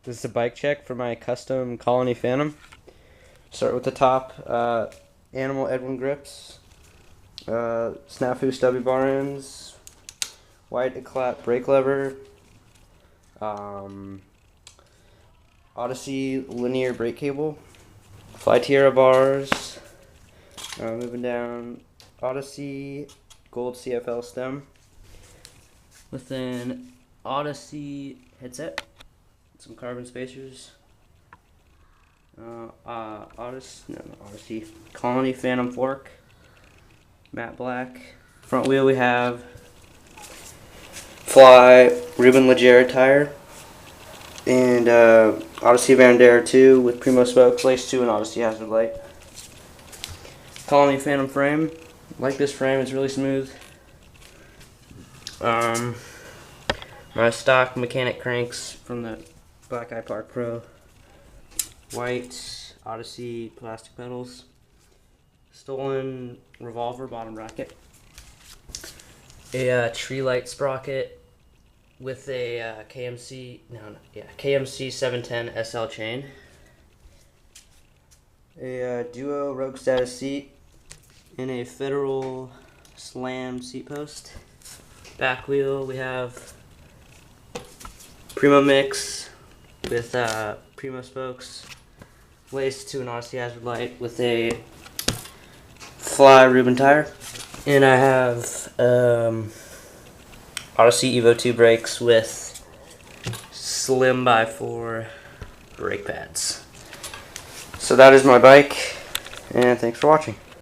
This is a bike check for my custom Colony Phantom. Start with the top. Animal Edwin grips, Snafu stubby bar ends, white Eclat brake lever, Odyssey linear brake cable, Flytierra bars. Moving down, Odyssey gold CFL stem with an Odyssey headset, some carbon spacers. Odyssey Colony Phantom fork, matte black. Front wheel we have Fly Ruben Leggera tire, and Odyssey Bandera 2 with Primo spokes, Lace 2, and Odyssey hazard light. Colony Phantom frame. Like this frame, it's really smooth. My stock mechanic cranks from the Black Eye Park Pro. White Odyssey plastic pedals. Stolen revolver bottom bracket. A tree light sprocket with a KMC 710 SL chain. A Duo Rogue Status seat and a Federal Slam seat post. Back wheel we have Primo mix with Primo spokes, Lace to an Odyssey hazard light with a Fly Ruben tire, and I have Odyssey Evo 2 brakes with Slim by 4 brake pads. So that is my bike, and thanks for watching.